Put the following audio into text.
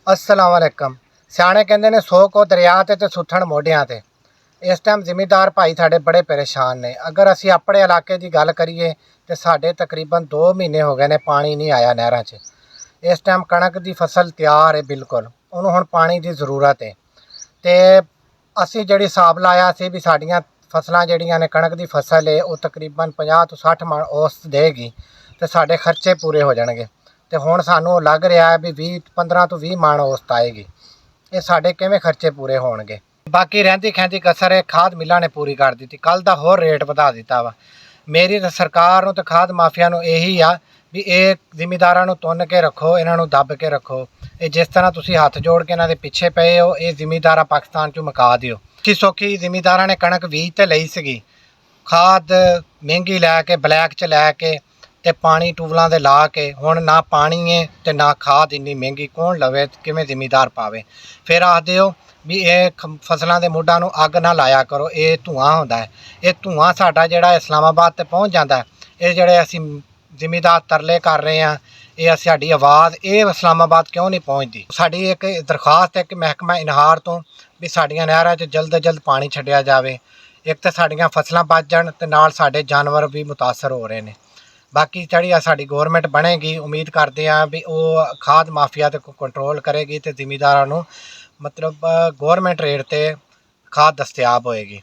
अस्सलाम वालेकुम। सियाणे कहते ने सौ को दरिया ते सुथण मोढियां ते। इस टाइम जिमीदार भाई साढ़े बड़े परेशान ने। अगर असी अपने इलाके की गल करिए तो साढ़े तकरीबन 2 महीने हो गए ने पानी नहीं आया नहरां च। इस टाइम कणक की फसल तैयार है बिल्कुल, उन्होंने हुण पानी की जरूरत है। तो असी जिहड़ी हिसाब लाया सी भी साडियां फसलां जिहड़ियां ने कणक की फसल है वो तकरीबन 50 तो 60 मण औसत देगी तो साढ़े खर्चे पूरे हो जाएंगे। तो हुण सानूं लग रहा है भी 15 तो 20 मण औसत आएगी। ये साढ़े किवें खर्चे पूरे होणगे। बाकी रहिंदी खहिंदी कसर है खाद मिलां ने पूरी कर दी। कल का होर रेट वधा दिता वा। मेरी तो सरकार नूं ते खाद माफिया नूं यही आ भी ये जिमीदारां नूं तुन के रखो, इन्हां नूं दब के रखो। ये जिस तरह तुसीं हत्थ जोड़ के इन्हां दे पिछे पे हो, ये जिमीदारा पाकिस्तान चों मुका दिओ। कि सौखी जिमीदारां ने कणक बीज ते लई सीगी, खाद महंगी लैके ब्लैक च लैके ते पानी ट्यूबलां दे ला के हुण ना पानी है ते ना खाद इन्नी महंगी कौन लवे, किवें जिमीदार पावे। फिर आखदे हो भी ये फसलों के मुढ़ां नूं अग ना लाया करो, ये धुआं होंदा है। ये धुआं साडा जिहड़ा इस्लामाबाद तक पहुँच जाता है। ये जिहड़े असीं जिमीदार तरले कर रहे हैं, ये साडी आवाज़ ये इस्लामाबाद क्यों नहीं पहुँचती। साडी एक दरखास्त है कि महकमा इनहार तो भी साडियां नहरां 'च जल्द तो जल्द पानी छड्डिया जावे। एक तो साडियां फसलां बच जाण ते नाल साडे जानवर भी मुतासर हो रहे हैं। बाकी ਜਿਹੜੀ ਸਾਡੀ ਗੌਰਮੈਂਟ ਬਣੇਗੀ, उम्मीद करते हैं भी वो खाद माफिया ते कंट्रोल करेगी तो जिमीदारां नूं मतलब गौरमेंट रेट ते खाद दस्तयाब होएगी।